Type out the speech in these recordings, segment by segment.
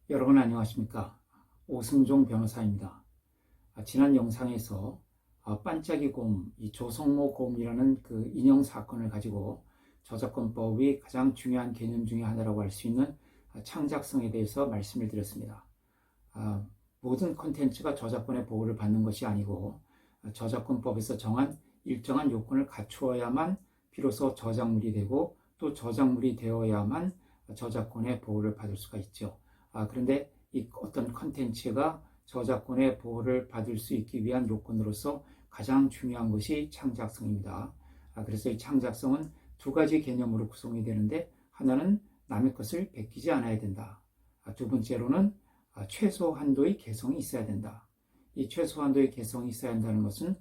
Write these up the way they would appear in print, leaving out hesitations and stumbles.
여러분 안녕하십니까? 오승종 변호사입니다. 지난 영상에서 반짝이 곰, 이 조성모 곰이라는 그 인형 사건을 가지고 저작권법의 가장 중요한 개념 중에 하나라고 할 수 있는 창작성에 대해서 말씀을 드렸습니다. 모든 콘텐츠가 저작권의 보호를 받는 것이 아니고 저작권법에서 정한 일정한 요건을 갖추어야만 비로소 저작물이 되고 또 저작물이 되어야만 저작권의 보호를 받을 수가 있죠. 그런데 이 어떤 컨텐츠가 저작권의 보호를 받을 수 있기 위한 요건으로서 가장 중요한 것이 창작성입니다. 그래서 이 창작성은 두 가지 개념으로 구성이 되는데, 하나는 남의 것을 베끼지 않아야 된다. 두 번째로는 최소 한도의 개성이 있어야 된다. 이 최소 한도의 개성이 있어야 한다는 것은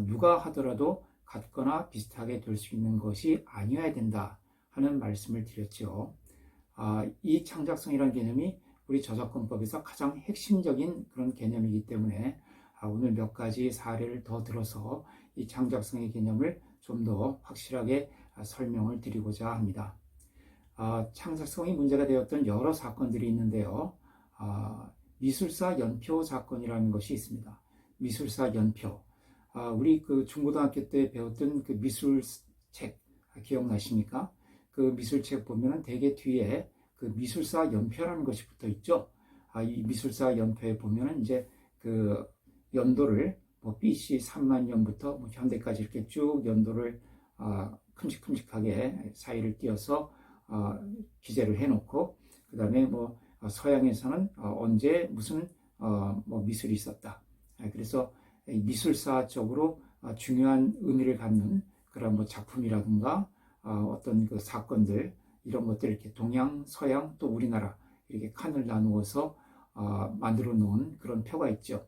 누가 하더라도 같거나 비슷하게 될 수 있는 것이 아니어야 된다 하는 말씀을 드렸죠. 이 창작성이라는 개념이 우리 저작권법에서 가장 핵심적인 그런 개념이기 때문에 오늘 몇 가지 사례를 더 들어서 이 창작성의 개념을 좀 더 확실하게 설명을 드리고자 합니다. 창작성이 문제가 되었던 여러 사건들이 있는데요. 미술사 연표 사건이라는 것이 있습니다. 미술사 연표. 우리 그 중고등학교 때 배웠던 그 미술책 기억나십니까? 그 미술책 보면은 대개 뒤에 그 미술사 연표라는 것이 붙어 있죠. 이 미술사 연표에 보면은 이제 그 연도를 BC 3만 년부터 현대까지 이렇게 쭉 연도를 큼직큼직하게 사이를 띄어서 기재를 해놓고, 그 다음에 서양에서는 언제 무슨 미술이 있었다. 그래서 미술사적으로 중요한 의미를 갖는 그런 작품이라든가 어떤 그 사건들, 이런 것들 이렇게 동양, 서양, 또 우리나라 이렇게 칸을 나누어서 만들어 놓은 그런 표가 있죠.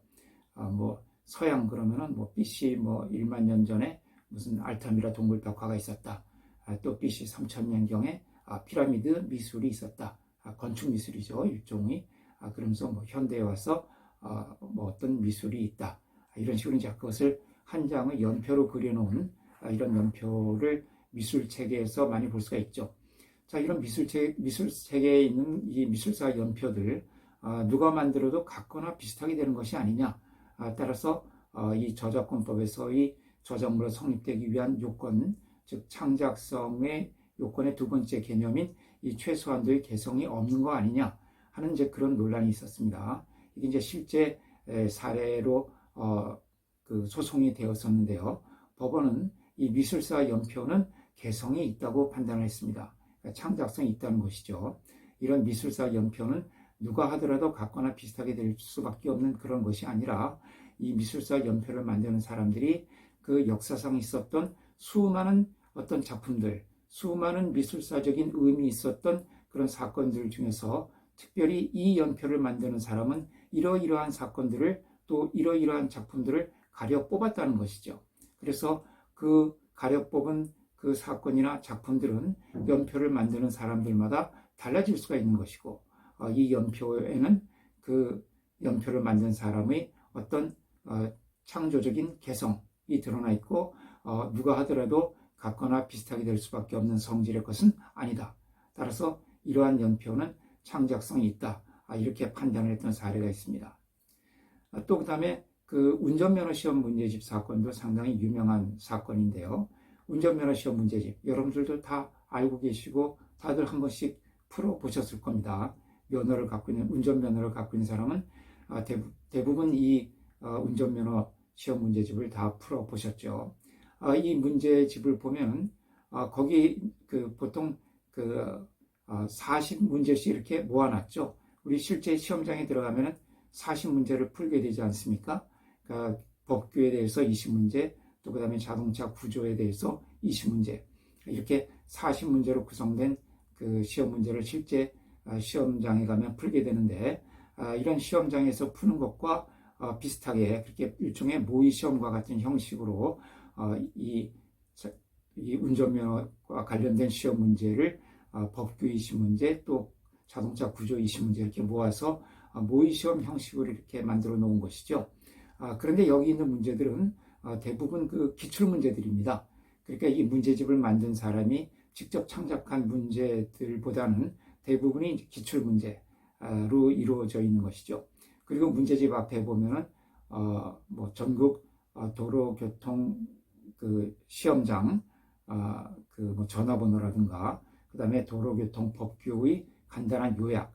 서양 그러면은 BC 1만 년 전에 무슨 알타미라 동굴 벽화가 있었다. 또 BC 3000년경에 피라미드 미술이 있었다. 건축 미술이죠, 일종의. 그러면서 현대에 와서 어떤 미술이 있다. 이런 식으로 이제 그것을 한 장의 연표로 그려놓은 이런 연표를 미술체계에서 많이 볼 수가 있죠. 자, 이런 미술체계에 있는 이 미술사 연표들, 누가 만들어도 같거나 비슷하게 되는 것이 아니냐. 따라서 이 저작권법에서의 저작물로 성립되기 위한 요건, 즉 창작성의 요건의 두 번째 개념인 이 최소한도의 개성이 없는 거 아니냐 하는 이제 그런 논란이 있었습니다. 이게 이제 실제 사례로 그 소송이 되었었는데요. 법원은 이 미술사 연표는 개성이 있다고 판단을 했습니다. 그러니까 창작성이 있다는 것이죠. 이런 미술사 연표는 누가 하더라도 같거나 비슷하게 될 수밖에 없는 그런 것이 아니라, 이 미술사 연표를 만드는 사람들이 그 역사상 있었던 수많은 어떤 작품들, 수많은 미술사적인 의미 있었던 그런 사건들 중에서 특별히 이 연표를 만드는 사람은 이러이러한 사건들을, 또 이러이러한 작품들을 가려 뽑았다는 것이죠. 그래서 그 가려 뽑은 그 사건이나 작품들은 연표를 만드는 사람들마다 달라질 수가 있는 것이고, 이 연표에는 그 연표를 만든 사람의 어떤 창조적인 개성이 드러나 있고, 누가 하더라도 같거나 비슷하게 될 수밖에 없는 성질의 것은 아니다. 따라서 이러한 연표는 창작성이 있다. 이렇게 판단을 했던 사례가 있습니다. 또 그 다음에 그 운전면허 시험 문제집 사건도 상당히 유명한 사건인데요. 운전면허 시험 문제집, 여러분들도 다 알고 계시고 다들 한 번씩 풀어보셨을 겁니다. 운전면허를 갖고 있는 사람은 대부분 이 운전면허 시험 문제집을 다 풀어보셨죠. 이 문제집을 보면 거기 보통 40문제씩 이렇게 모아놨죠. 우리 실제 시험장에 들어가면 40문제를 풀게 되지 않습니까? 그러니까 법규에 대해서 20문제, 또 그 다음에 자동차 구조에 대해서 20문제, 이렇게 40문제로 구성된 그 시험 문제를 실제 시험장에 가면 풀게 되는데, 이런 시험장에서 푸는 것과 비슷하게 그렇게 일종의 모의시험과 같은 형식으로 이 운전면허와 관련된 시험 문제를 법규 20문제, 또 자동차 구조 20문제 이렇게 모아서 모의시험 형식으로 이렇게 만들어 놓은 것이죠. 그런데 여기 있는 문제들은 대부분 그 기출문제들입니다. 그러니까 이 문제집을 만든 사람이 직접 창작한 문제들보다는 대부분이 기출문제, 이루어져 있는 것이죠. 그리고 문제집 앞에 보면은 뭐 전국 도로교통 그 시험장 그 뭐 전화번호라든가 그다음에 도로교통법규의 간단한 요약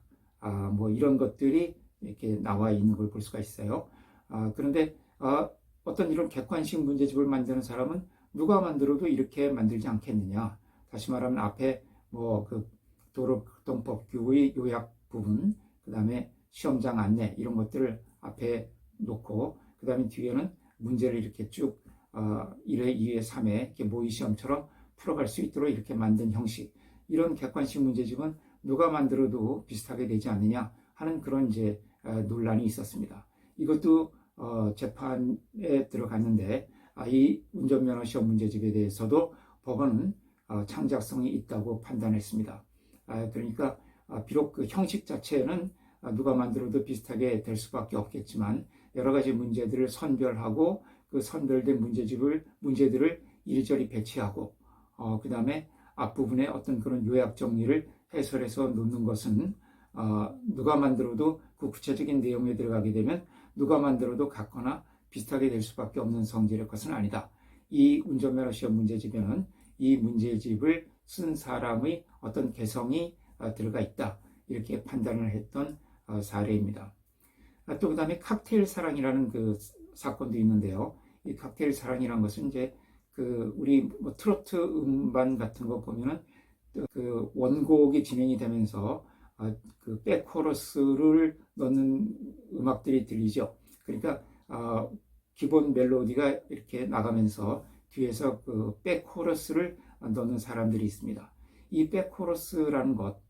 뭐 이런 것들이 이렇게 나와 있는 걸 볼 수가 있어요. 그런데 어떤 이런 객관식 문제집을 만드는 사람은 누가 만들어도 이렇게 만들지 않겠느냐. 다시 말하면 앞에 뭐 그 도로교통법규의 요약 부분, 그 다음에 시험장 안내 이런 것들을 앞에 놓고 그 다음에 뒤에는 문제를 이렇게 쭉 1회, 2회, 3회 이렇게 모의 시험처럼 풀어갈 수 있도록 이렇게 만든 형식. 이런 객관식 문제집은 누가 만들어도 비슷하게 되지 않느냐 하는 그런 이제 논란이 있었습니다. 이것도 재판에 들어갔는데 이 운전면허 시험 문제집에 대해서도 법원은 창작성이 있다고 판단했습니다. 그러니까 비록 그 형식 자체는 누가 만들어도 비슷하게 될 수밖에 없겠지만 여러 가지 문제들을 선별하고 그 선별된 문제들을 이리저리 배치하고 그 다음에 앞부분에 어떤 그런 요약 정리를 해설해서 놓는 것은 누가 만들어도 그 구체적인 내용에 들어가게 되면 누가 만들어도 같거나 비슷하게 될 수밖에 없는 성질의 것은 아니다. 이 운전면허 시험 문제집에는 이 문제집을 쓴 사람의 어떤 개성이 들어가 있다. 이렇게 판단을 했던 사례입니다. 또 그 다음에 칵테일 사랑이라는 그 사건도 있는데요. 이 칵테일 사랑이라는 것은 이제 그 우리 뭐 트로트 음반 같은 거 보면은 그 원곡이 진행이 되면서 그 백코러스를 넣는 음악들이 들리죠. 그러니까 기본 멜로디가 이렇게 나가면서 뒤에서 그 백코러스를 넣는 사람들이 있습니다. 이 백코러스라는 것,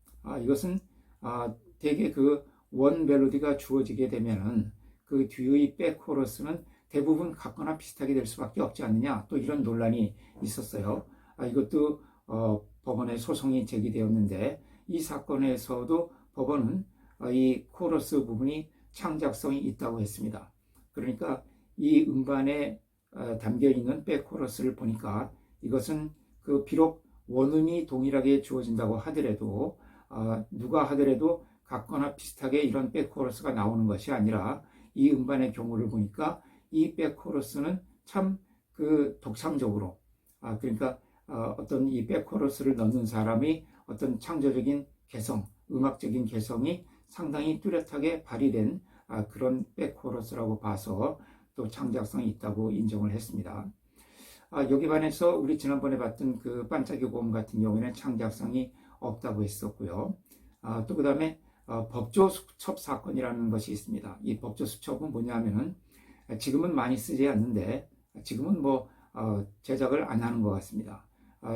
이것은 대개 그 원 멜로디가 주어지게 되면은 그 뒤의 백코러스는 대부분 같거나 비슷하게 될 수밖에 없지 않느냐, 또 이런 논란이 있었어요. 이것도 법원에 소송이 제기되었는데 이 사건에서도 법원은 이 코러스 부분이 창작성이 있다고 했습니다. 그러니까 이 음반에 담겨 있는 백코러스를 보니까 이것은 그 비록 원음이 동일하게 주어진다고 하더라도 누가 하더라도 같거나 비슷하게 이런 백코러스가 나오는 것이 아니라 이 음반의 경우를 보니까 이 백코러스는 참 그 독창적으로 그러니까 어떤 이 백코러스를 넣는 사람이 어떤 창조적인 개성, 음악적인 개성이 상당히 뚜렷하게 발휘된 그런 백코러스라고 봐서 또 창작성이 있다고 인정을 했습니다. 여기 반해서 우리 지난번에 봤던 그 반짝이 고음 같은 경우에는 창작성이 없다고 했었고요. 또 그 다음에 법조 수첩 사건이라는 것이 있습니다. 이 법조 수첩은 뭐냐면은 지금은 많이 쓰지 않는데 지금은 뭐 제작을 안 하는 것 같습니다.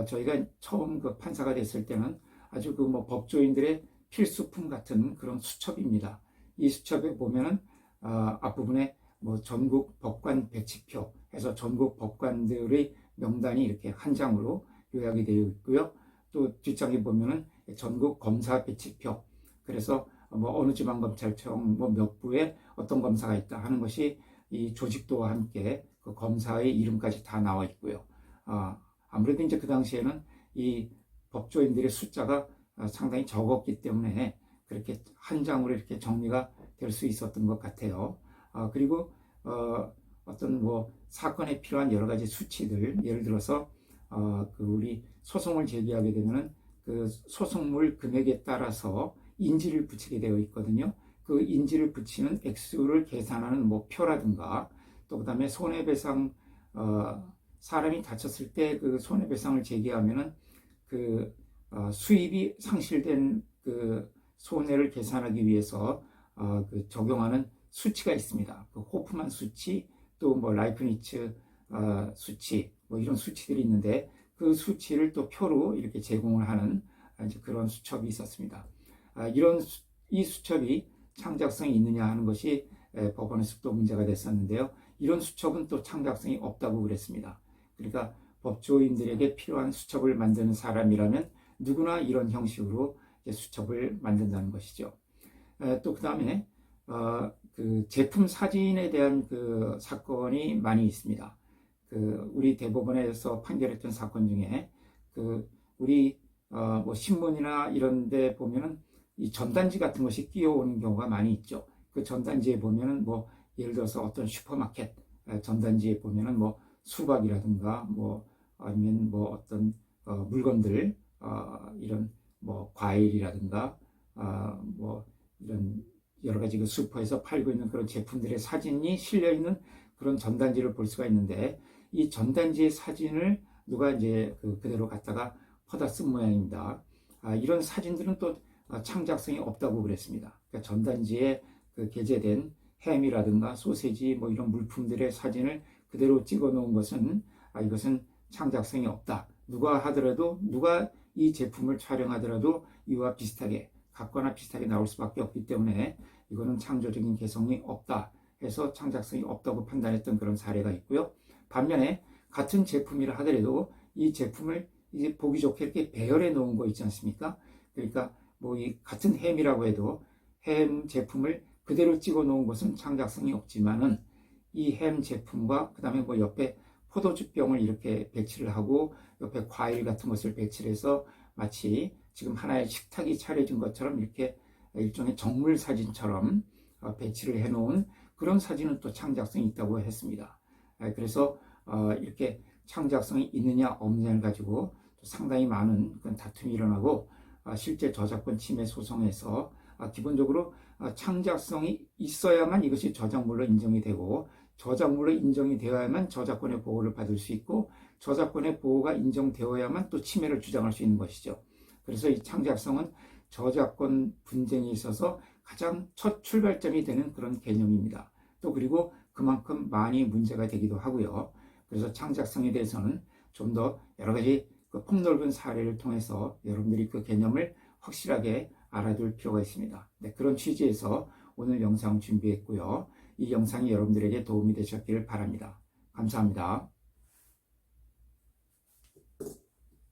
저희가 처음 그 판사가 됐을 때는 아주 그 뭐 법조인들의 필수품 같은 그런 수첩입니다. 이 수첩에 보면은 앞부분에 뭐 전국 법관 배치표 해서 전국 법관들의 명단이 이렇게 한 장으로 요약이 되어 있고요. 또 뒷장에 보면은 전국 검사 배치표. 그래서 뭐 어느 지방검찰청 뭐 몇 부에 어떤 검사가 있다 하는 것이 이 조직도와 함께 그 검사의 이름까지 다 나와 있고요. 아무래도 이제 그 당시에는 이 법조인들의 숫자가 상당히 적었기 때문에 그렇게 한 장으로 이렇게 정리가 될 수 있었던 것 같아요. 그리고 어떤 뭐 사건에 필요한 여러 가지 수치들, 예를 들어서 그 우리 소송을 제기하게 되면은 그 소송물 금액에 따라서 인지를 붙이게 되어 있거든요. 그 인지를 붙이는 액수를 계산하는 뭐 표라든가 또 그다음에 손해배상 사람이 다쳤을 때 그 손해배상을 제기하면은 그 수입이 상실된 그 손해를 계산하기 위해서 그 적용하는 수치가 있습니다. 그 호프만 수치 또 뭐 라이프니츠 수치 뭐 이런 수치들이 있는데 그 수치를 또 표로 이렇게 제공을 하는 이제 그런 수첩이 있었습니다. 이 수첩이 창작성이 있느냐 하는 것이 법원에서 또 문제가 됐었는데요. 이런 수첩은 또 창작성이 없다고 그랬습니다. 그러니까 법조인들에게 필요한 수첩을 만드는 사람이라면 누구나 이런 형식으로 수첩을 만든다는 것이죠. 또 그 다음에 그 제품 사진에 대한 그 사건이 많이 있습니다. 그 우리 대법원에서 판결했던 사건 중에 그 우리 뭐 신문이나 이런 데 보면은 이 전단지 같은 것이 끼어오는 경우가 많이 있죠. 그 전단지에 보면은 뭐 예를 들어서 어떤 슈퍼마켓 전단지에 보면은 뭐 수박이라든가 뭐 아니면 뭐 어떤 물건들 이런 뭐 과일이라든가 뭐 이런 여러 가지 그 슈퍼에서 팔고 있는 그런 제품들의 사진이 실려 있는 그런 전단지를 볼 수가 있는데 이 전단지의 사진을 누가 이제 그대로 갖다가 퍼다 쓴 모양입니다. 이런 사진들은 또 창작성이 없다고 그랬습니다. 그러니까 전단지에 게재된 햄이라든가 소세지 뭐 이런 물품들의 사진을 그대로 찍어 놓은 것은 이것은 창작성이 없다. 누가 하더라도 누가 이 제품을 촬영하더라도 이와 비슷하게 같거나 비슷하게 나올 수밖에 없기 때문에 이거는 창조적인 개성이 없다 해서 창작성이 없다고 판단했던 그런 사례가 있고요. 반면에 같은 제품이라 하더라도 이 제품을 이제 보기 좋게 이렇게 배열해 놓은 거 있지 않습니까? 그러니까 뭐 이 같은 햄이라고 해도 햄 제품을 그대로 찍어 놓은 것은 창작성이 없지만은 이 햄 제품과 그 다음에 뭐 옆에 포도주병을 이렇게 배치를 하고 옆에 과일 같은 것을 배치를 해서 마치 지금 하나의 식탁이 차려진 것처럼 이렇게 일종의 정물 사진처럼 배치를 해 놓은 그런 사진은 또 창작성이 있다고 했습니다. 그래서 이렇게 창작성이 있느냐 없느냐를 가지고 상당히 많은 그런 다툼이 일어나고 실제 저작권 침해 소송에서 기본적으로 창작성이 있어야만 이것이 저작물로 인정이 되고 저작물로 인정이 되어야만 저작권의 보호를 받을 수 있고 저작권의 보호가 인정되어야만 또 침해를 주장할 수 있는 것이죠. 그래서 이 창작성은 저작권 분쟁에 있어서 가장 첫 출발점이 되는 그런 개념입니다. 또 그리고 그만큼 많이 문제가 되기도 하고요. 그래서 창작성에 대해서는 좀 더 여러 가지 폭넓은 사례를 통해서 여러분들이 그 개념을 확실하게 알아둘 필요가 있습니다. 네, 그런 취지에서 오늘 영상 준비했고요. 이 영상이 여러분들에게 도움이 되셨기를 바랍니다. 감사합니다.